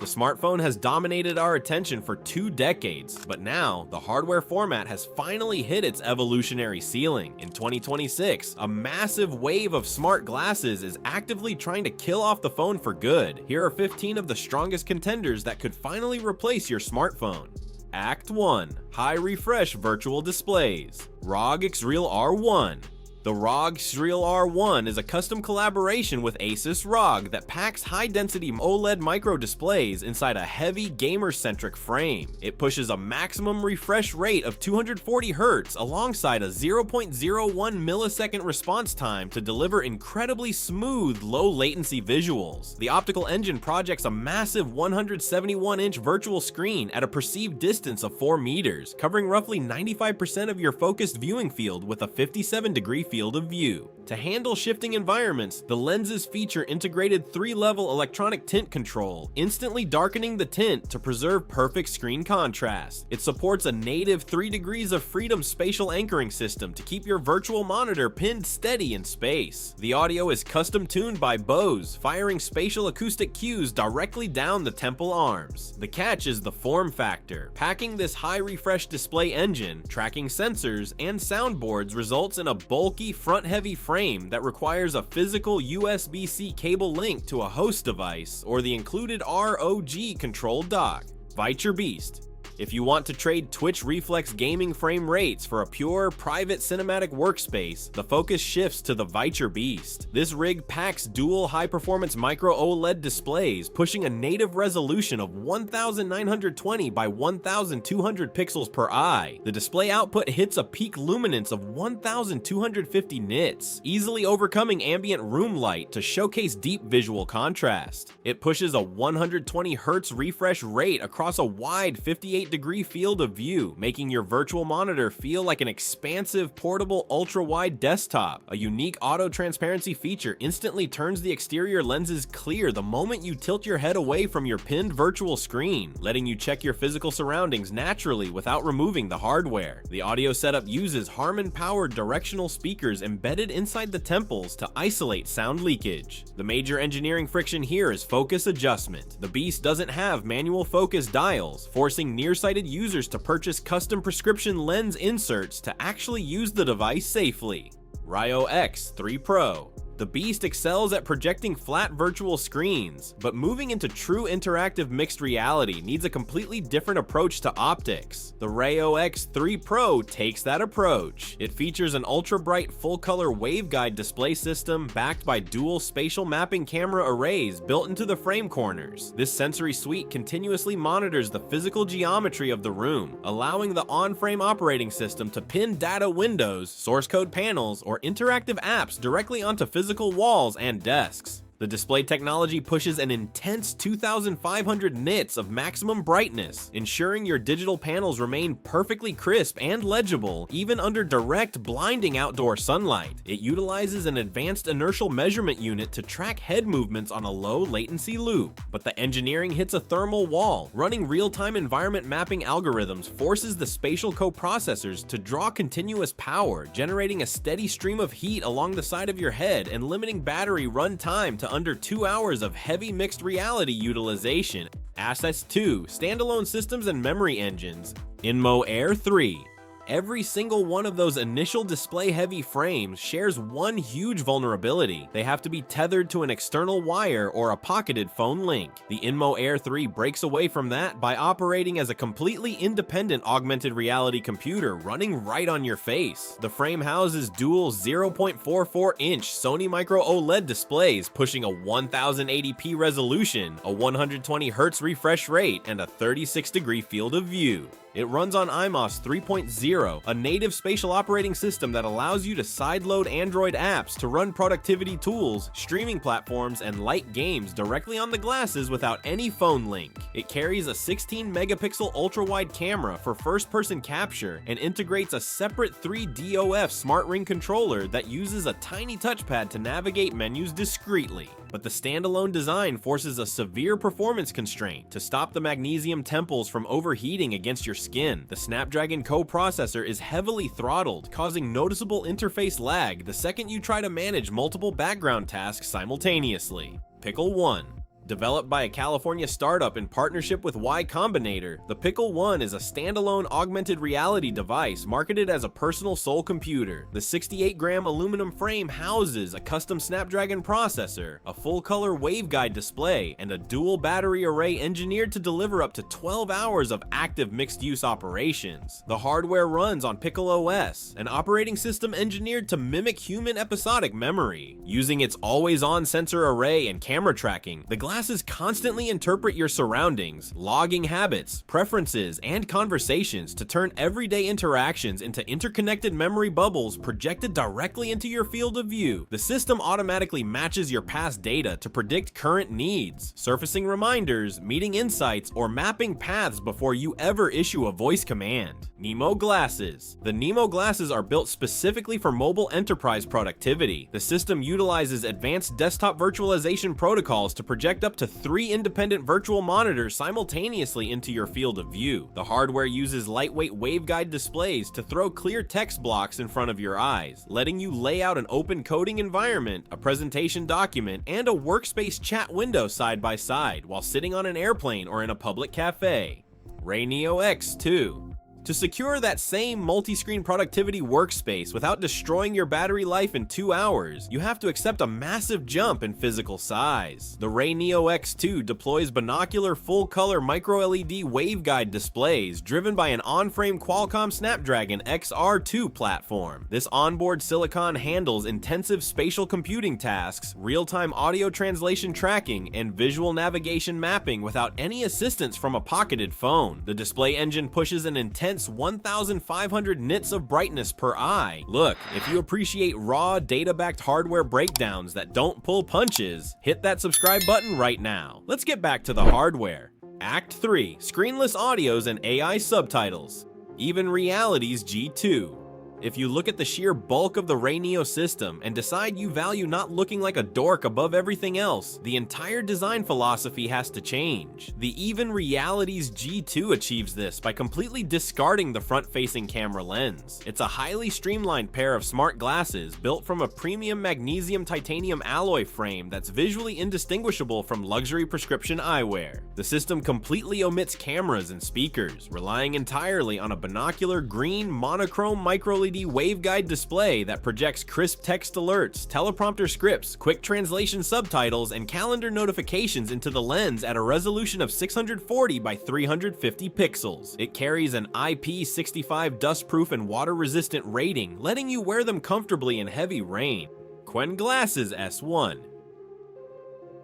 The smartphone has dominated our attention for 2 decades, but now the hardware format has finally hit its evolutionary ceiling. In 2026, a massive wave of smart glasses is actively trying to kill off the phone for good. Here are 15 of the strongest contenders that could finally replace your smartphone. Act 1. High refresh virtual displays. ROG XREAL R1. The ROG XREAL R1 is a custom collaboration with Asus ROG that packs high-density OLED micro displays inside a heavy gamer-centric frame. It pushes a maximum refresh rate of 240 Hz alongside a 0.01 millisecond response time to deliver incredibly smooth, low-latency visuals. The optical engine projects a massive 171-inch virtual screen at a perceived distance of 4 meters, covering roughly 95% of your focused viewing field with a 57-degree field of view. To handle shifting environments, the lenses feature integrated 3-level electronic tint control, instantly darkening the tint to preserve perfect screen contrast. It supports a native 3 degrees of freedom spatial anchoring system to keep your virtual monitor pinned steady in space. The audio is custom tuned by Bose, firing spatial acoustic cues directly down the temple arms. The catch is the form factor. Packing this high refresh display engine, tracking sensors, and soundboards results in a bulky front-heavy frame that requires a physical USB-C cable link to a host device or the included ROG control dock. Viture Beast. If you want to trade Twitch Reflex gaming frame rates for a pure, private cinematic workspace, the focus shifts to the Viture Beast. This rig packs dual high-performance micro OLED displays, pushing a native resolution of 1920 by 1200 pixels per eye. The display output hits a peak luminance of 1250 nits, easily overcoming ambient room light to showcase deep visual contrast. It pushes a 120 Hz refresh rate across a wide 58-degree field of view, making your virtual monitor feel like an expansive, portable, ultra-wide desktop. A unique auto-transparency feature instantly turns the exterior lenses clear the moment you tilt your head away from your pinned virtual screen, letting you check your physical surroundings naturally without removing the hardware. The audio setup uses Harman-powered directional speakers embedded inside the temples to isolate sound leakage. The major engineering friction here is focus adjustment. The Beast doesn't have manual focus dials, forcing nearsighted users to purchase custom prescription lens inserts to actually use the device safely. Rayo X3 Pro. The Beast excels at projecting flat virtual screens, but moving into true interactive mixed reality needs a completely different approach to optics. The Rayo X3 Pro takes that approach. It features an ultra-bright full-color waveguide display system backed by dual spatial mapping camera arrays built into the frame corners. This sensory suite continuously monitors the physical geometry of the room, allowing the on-frame operating system to pin data windows, source code panels, or interactive apps directly onto physical walls and desks. The display technology pushes an intense 2500 nits of maximum brightness, ensuring your digital panels remain perfectly crisp and legible even under direct, blinding outdoor sunlight. It utilizes an advanced inertial measurement unit to track head movements on a low latency loop, but the engineering hits a thermal wall. Running real-time environment mapping algorithms forces the spatial coprocessors to draw continuous power, generating a steady stream of heat along the side of your head and limiting battery run time to under 2 hours of heavy mixed reality utilization. Assets 2. Standalone systems and memory engines. InMo Air3. Every single one of those initial display-heavy frames shares one huge vulnerability. They have to be tethered to an external wire or a pocketed phone link. The InMo Air3 breaks away from that by operating as a completely independent augmented reality computer running right on your face. The frame houses dual 0.44-inch Sony Micro OLED displays pushing a 1080p resolution, a 120 Hz refresh rate, and a 36-degree field of view. It runs on IMOS 3.0, a native spatial operating system that allows you to sideload Android apps to run productivity tools, streaming platforms, and light games directly on the glasses without any phone link. It carries a 16-megapixel ultra-wide camera for first-person capture and integrates a separate 3DOF smart ring controller that uses a tiny touchpad to navigate menus discreetly. But the standalone design forces a severe performance constraint to stop the magnesium temples from overheating against your skin. The Snapdragon coprocessor is heavily throttled, causing noticeable interface lag the second you try to manage multiple background tasks simultaneously. Pickle One. Developed by a California startup in partnership with Y Combinator, the Pickle One is a standalone augmented reality device marketed as a personal soul computer. The 68-gram aluminum frame houses a custom Snapdragon processor, a full-color waveguide display, and a dual battery array engineered to deliver up to 12 hours of active mixed-use operations. The hardware runs on Pickle OS, an operating system engineered to mimic human episodic memory. Using its always-on sensor array and camera tracking, the glasses constantly interpret your surroundings, logging habits, preferences, and conversations to turn everyday interactions into interconnected memory bubbles projected directly into your field of view. The system automatically matches your past data to predict current needs, surfacing reminders, meeting insights, or mapping paths before you ever issue a voice command. Nemo Glasses. The Nemo Glasses are built specifically for mobile enterprise productivity. The system utilizes advanced desktop virtualization protocols to project up to 3 independent virtual monitors simultaneously into your field of view. The hardware uses lightweight waveguide displays to throw clear text blocks in front of your eyes, letting you lay out an open coding environment, a presentation document, and a workspace chat window side by side while sitting on an airplane or in a public cafe. RayNeo X2. To secure that same multi-screen productivity workspace without destroying your battery life in 2 hours, you have to accept a massive jump in physical size. The RayNeo X2 deploys binocular full-color micro-LED waveguide displays driven by an on-frame Qualcomm Snapdragon XR2 platform. This onboard silicon handles intensive spatial computing tasks, real-time audio translation tracking, and visual navigation mapping without any assistance from a pocketed phone. The display engine pushes an intense 1,500 nits of brightness per eye. Look, if you appreciate raw, data-backed hardware breakdowns that don't pull punches, hit that subscribe button right now. Let's get back to the hardware. Act 3, screenless audios and AI subtitles. Even Reality's G2. If you look at the sheer bulk of the RayNeo system and decide you value not looking like a dork above everything else, the entire design philosophy has to change. The Even Reality's G2 achieves this by completely discarding the front-facing camera lens. It's a highly streamlined pair of smart glasses built from a premium magnesium titanium alloy frame that's visually indistinguishable from luxury prescription eyewear. The system completely omits cameras and speakers, relying entirely on a binocular green monochrome micro-LED waveguide display that projects crisp text alerts, teleprompter scripts, quick translation subtitles, and calendar notifications into the lens at a resolution of 640 by 350 pixels. It carries an IP65 dustproof and water-resistant rating, letting you wear them comfortably in heavy rain. Qwen Glasses S1.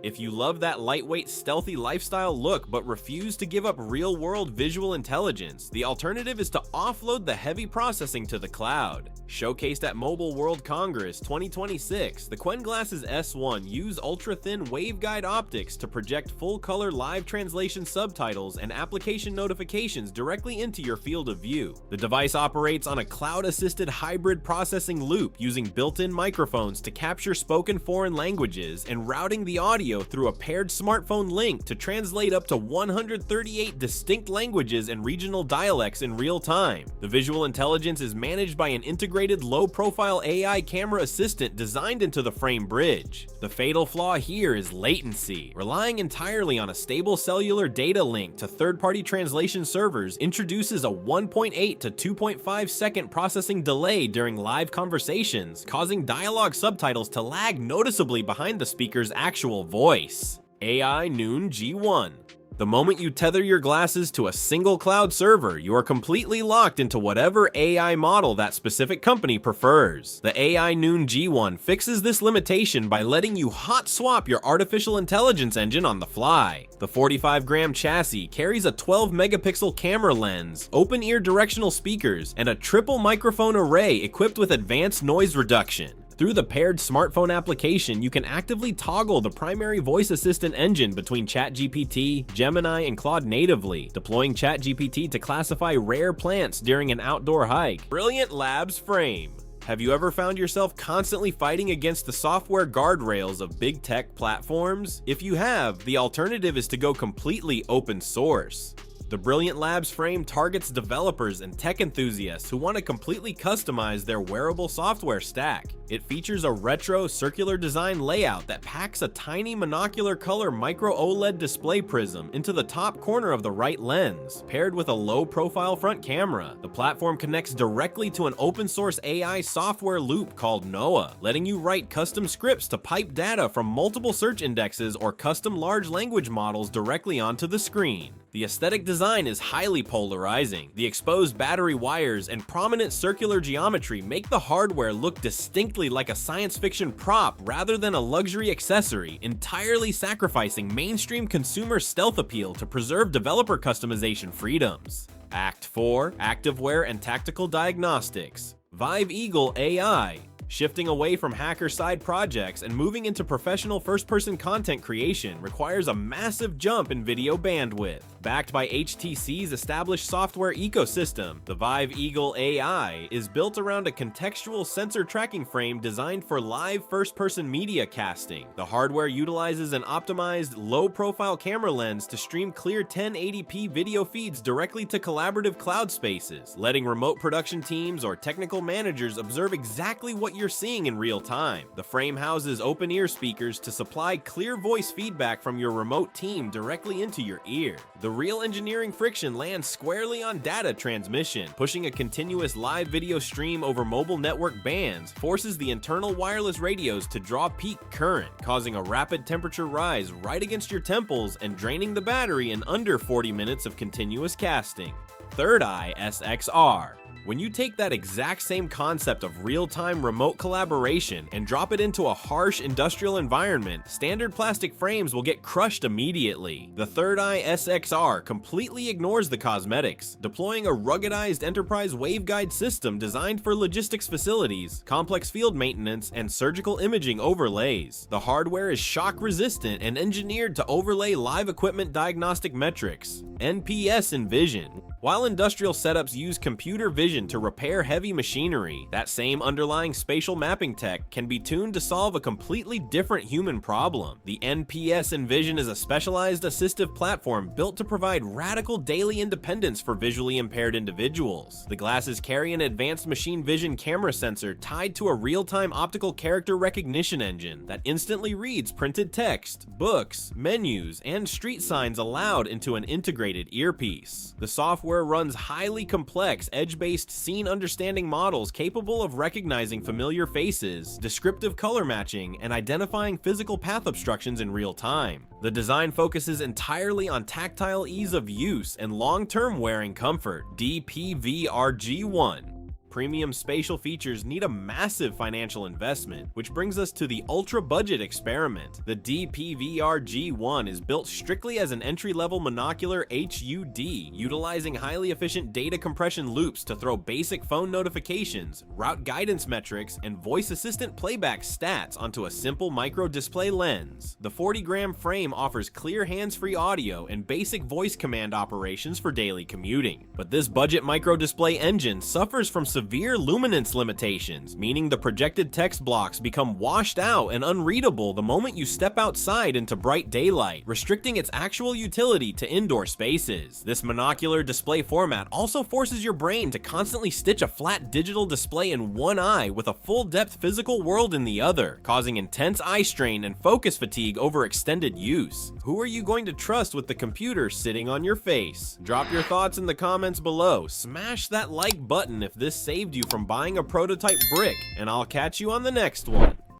If you love that lightweight, stealthy lifestyle look but refuse to give up real-world visual intelligence, the alternative is to offload the heavy processing to the cloud. Showcased at Mobile World Congress 2026, the Qwen Glasses S1 use ultra-thin waveguide optics to project full-color live translation subtitles and application notifications directly into your field of view. The device operates on a cloud-assisted hybrid processing loop using built-in microphones to capture spoken foreign languages and routing the audio through a paired smartphone link to translate up to 138 distinct languages and regional dialects in real time. The visual intelligence is managed by an integrated low-profile AI camera assistant designed into the frame bridge. The fatal flaw here is latency. Relying entirely on a stable cellular data link to third-party translation servers introduces a 1.8 to 2.5 second processing delay during live conversations, causing dialogue subtitles to lag noticeably behind the speaker's actual voice. AI Noon G1. The moment you tether your glasses to a single cloud server, you are completely locked into whatever AI model that specific company prefers. The AI Noon G1 fixes this limitation by letting you hot swap your artificial intelligence engine on the fly. The 45-gram chassis carries a 12-megapixel camera lens, open-ear directional speakers, and a triple microphone array equipped with advanced noise reduction. Through the paired smartphone application, you can actively toggle the primary voice assistant engine between ChatGPT, Gemini, and Claude natively, deploying ChatGPT to classify rare plants during an outdoor hike. Brilliant Labs Frame. Have you ever found yourself constantly fighting against the software guardrails of big tech platforms? If you have, the alternative is to go completely open source. The Brilliant Labs frame targets developers and tech enthusiasts who want to completely customize their wearable software stack. It features a retro circular design layout that packs a tiny monocular color micro OLED display prism into the top corner of the right lens, paired with a low-profile front camera. The platform connects directly to an open-source AI software loop called Noah, letting you write custom scripts to pipe data from multiple search indexes or custom large language models directly onto the screen. The aesthetic design is highly polarizing. The exposed battery wires and prominent circular geometry make the hardware look distinctly like a science fiction prop rather than a luxury accessory, entirely sacrificing mainstream consumer stealth appeal to preserve developer customization freedoms. Act 4. Activewear and Tactical Diagnostics. Vive Eagle AI. Shifting away from hacker-side projects and moving into professional first-person content creation requires a massive jump in video bandwidth. Backed by HTC's established software ecosystem, the Vive Eagle AI is built around a contextual sensor tracking frame designed for live first-person media casting. The hardware utilizes an optimized, low-profile camera lens to stream clear 1080p video feeds directly to collaborative cloud spaces, letting remote production teams or technical managers observe exactly what you're seeing in real time. The frame houses open-ear speakers to supply clear voice feedback from your remote team directly into your ear. The real engineering friction lands squarely on data transmission. Pushing a continuous live video stream over mobile network bands forces the internal wireless radios to draw peak current, causing a rapid temperature rise right against your temples and draining the battery in under 40 minutes of continuous casting. Third Eye SXR. When you take that exact same concept of real-time remote collaboration and drop it into a harsh industrial environment, standard plastic frames will get crushed immediately. The Third Eye SXR completely ignores the cosmetics, deploying a ruggedized enterprise waveguide system designed for logistics facilities, complex field maintenance, and surgical imaging overlays. The hardware is shock-resistant and engineered to overlay live equipment diagnostic metrics, NPS Envision. While industrial setups use computer vision to repair heavy machinery, that same underlying spatial mapping tech can be tuned to solve a completely different human problem. The NPS Envision is a specialized assistive platform built to provide radical daily independence for visually impaired individuals. The glasses carry an advanced machine vision camera sensor tied to a real-time optical character recognition engine that instantly reads printed text, books, menus, and street signs aloud into an integrated earpiece. The software runs highly complex, edge-based scene understanding models capable of recognizing familiar faces, descriptive color matching, and identifying physical path obstructions in real time. The design focuses entirely on tactile ease of use and long-term wearing comfort. DPVRG1. Premium spatial features need a massive financial investment, which brings us to the ultra-budget experiment. The DPVRG1 is built strictly as an entry-level monocular HUD, utilizing highly efficient data compression loops to throw basic phone notifications, route guidance metrics, and voice assistant playback stats onto a simple micro-display lens. The 40-gram frame offers clear hands-free audio and basic voice command operations for daily commuting. But this budget micro-display engine suffers from severe luminance limitations, meaning the projected text blocks become washed out and unreadable the moment you step outside into bright daylight, restricting its actual utility to indoor spaces. This monocular display format also forces your brain to constantly stitch a flat digital display in one eye with a full-depth physical world in the other, causing intense eye strain and focus fatigue over extended use. Who are you going to trust with the computer sitting on your face? Drop your thoughts in the comments below. Smash that like button if this saved you from buying a prototype brick, and I'll catch you on the next one.